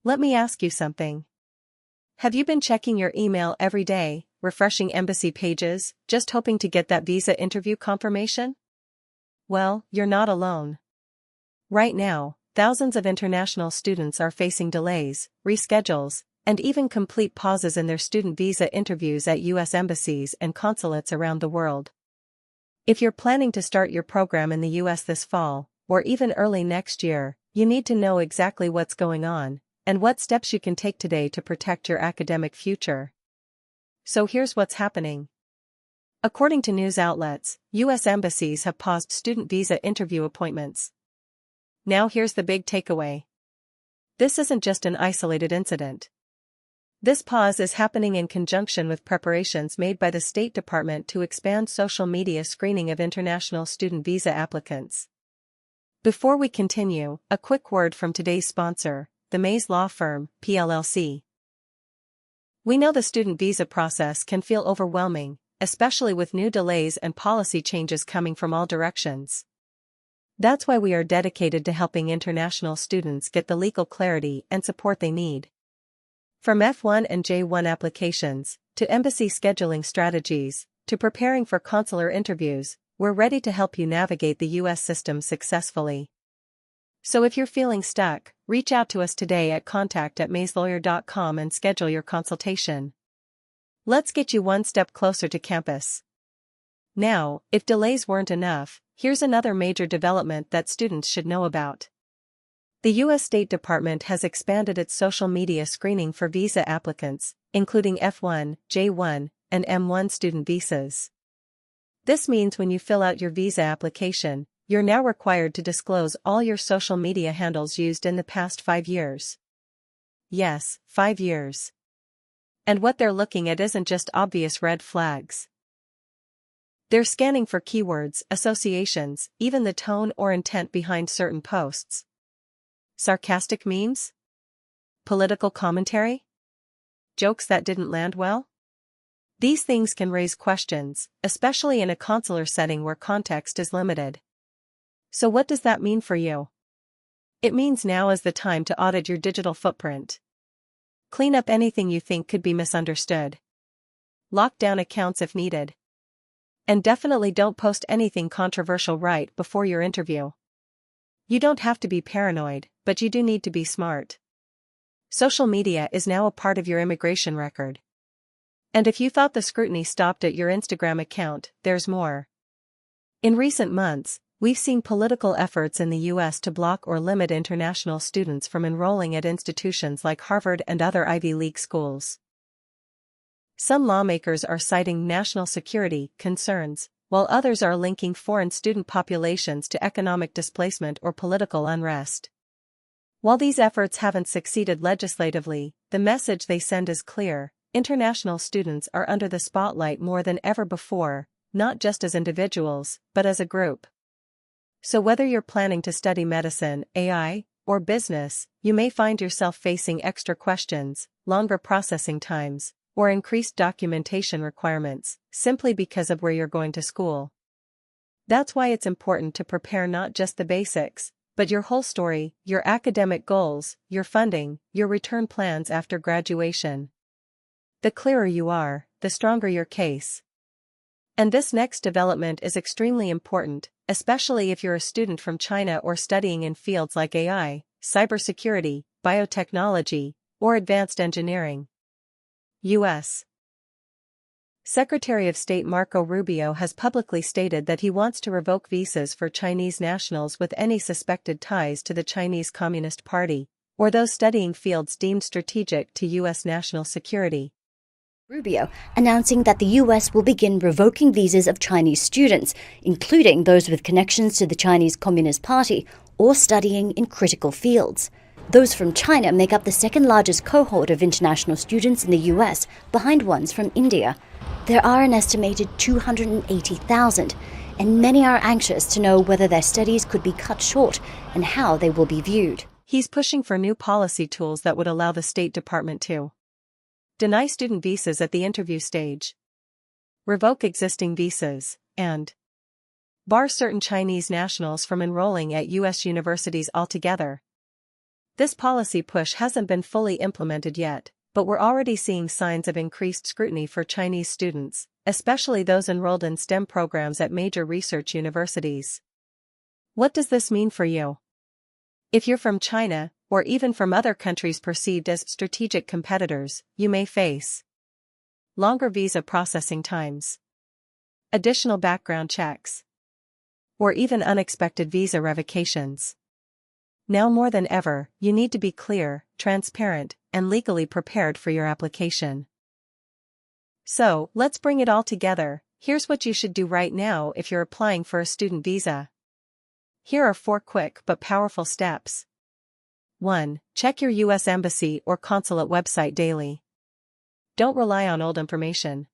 Let me ask you something. Have you been checking your email every day, refreshing embassy pages, just hoping to get that visa interview confirmation? Well, you're not alone. Right now, thousands of international students are facing delays, reschedules, and even complete pauses in their student visa interviews at U.S. embassies and consulates around the world. If you're planning to start your program in the U.S. this fall, or even early next year, you need to know exactly what's going on, and what steps you can take today to protect your academic future. So here's what's happening. According to news outlets, U.S. embassies have paused student visa interview appointments. Now here's the big takeaway. This isn't just an isolated incident. This pause is happening in conjunction with preparations made by the State Department to expand social media screening of international student visa applicants. Before we continue, a quick word from today's sponsor, the Mays Law Firm, PLLC. We know the student visa process can feel overwhelming, especially with new delays and policy changes coming from all directions. That's why we are dedicated to helping international students get the legal clarity and support they need. From F1 and J1 applications, to embassy scheduling strategies, to preparing for consular interviews, we're ready to help you navigate the U.S. system successfully. So if you're feeling stuck, reach out to us today at contact@mayslawyer.com and schedule your consultation. Let's get you one step closer to campus. Now, if delays weren't enough, here's another major development that students should know about. The U.S. State Department has expanded its social media screening for visa applicants, including F1, J1, and M1 student visas. This means when you fill out your visa application, you're now required to disclose all your social media handles used in the past 5 years. Yes, 5 years. And what they're looking at isn't just obvious red flags. They're scanning for keywords, associations, even the tone or intent behind certain posts. Sarcastic memes? Political commentary? Jokes that didn't land well? These things can raise questions, especially in a consular setting where context is limited. So what does that mean for you? It means now is the time to audit your digital footprint. Clean up anything you think could be misunderstood. Lock down accounts if needed. And definitely don't post anything controversial right before your interview. You don't have to be paranoid, but you do need to be smart. Social media is now a part of your immigration record. And if you thought the scrutiny stopped at your Instagram account, there's more. In recent months, we've seen political efforts in the U.S. to block or limit international students from enrolling at institutions like Harvard and other Ivy League schools. Some lawmakers are citing national security concerns, while others are linking foreign student populations to economic displacement or political unrest. While these efforts haven't succeeded legislatively, the message they send is clear: international students are under the spotlight more than ever before, not just as individuals, but as a group. So whether you're planning to study medicine, AI, or business, you may find yourself facing extra questions, longer processing times, or increased documentation requirements, simply because of where you're going to school. That's why it's important to prepare not just the basics, but your whole story, your academic goals, your funding, your return plans after graduation. The clearer you are, the stronger your case. And this next development is extremely important, especially if you're a student from China or studying in fields like AI, cybersecurity, biotechnology, or advanced engineering. U.S. Secretary of State Marco Rubio has publicly stated that he wants to revoke visas for Chinese nationals with any suspected ties to the Chinese Communist Party, or those studying fields deemed strategic to U.S. national security. Rubio announcing that the U.S. will begin revoking visas of Chinese students, including those with connections to the Chinese Communist Party or studying in critical fields. Those from China make up the second largest cohort of international students in the U.S., behind ones from India. There are an estimated 280,000, and many are anxious to know whether their studies could be cut short and how they will be viewed. He's pushing for new policy tools that would allow the State Department to deny student visas at the interview stage, revoke existing visas, and bar certain Chinese nationals from enrolling at U.S. universities altogether. This policy push hasn't been fully implemented yet, but we're already seeing signs of increased scrutiny for Chinese students, especially those enrolled in STEM programs at major research universities. What does this mean for you? If you're from China, or even from other countries perceived as strategic competitors, you may face longer visa processing times, additional background checks, or even unexpected visa revocations. Now more than ever, you need to be clear, transparent, and legally prepared for your application. So, let's bring it all together. Here's what you should do right now if you're applying for a student visa. Here are 4 quick but powerful steps. 1. Check your U.S. embassy or consulate website daily. Don't rely on old information.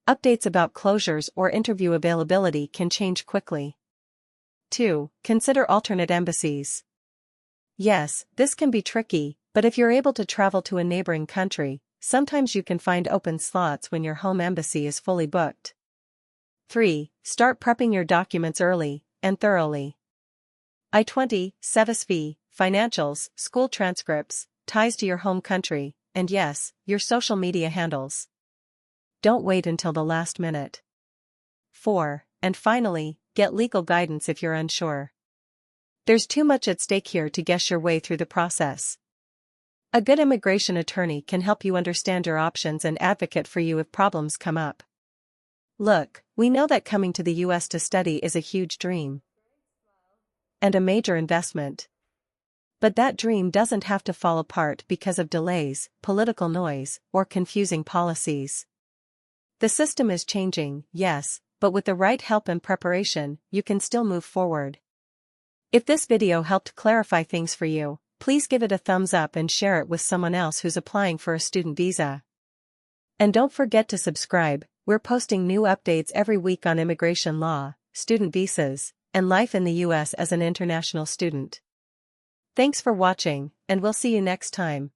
Updates about closures or interview availability can change quickly. 2. Consider alternate embassies. Yes, this can be tricky, but if you're able to travel to a neighboring country, sometimes you can find open slots when your home embassy is fully booked. 3. Start prepping your documents early and thoroughly. I-20, CVS, financials, school transcripts, ties to your home country, and yes, your social media handles. Don't wait until the last minute. 4. And finally, get legal guidance if you're unsure. There's too much at stake here to guess your way through the process. A good immigration attorney can help you understand your options and advocate for you if problems come up. Look, we know that coming to the U.S. to study is a huge dream and a major investment. But that dream doesn't have to fall apart because of delays, political noise, or confusing policies. The system is changing, yes, but with the right help and preparation, you can still move forward. If this video helped clarify things for you, please give it a thumbs up and share it with someone else who's applying for a student visa. And don't forget to subscribe. We're posting new updates every week on immigration law, student visas, and life in the U.S. as an international student. Thanks for watching, and we'll see you next time.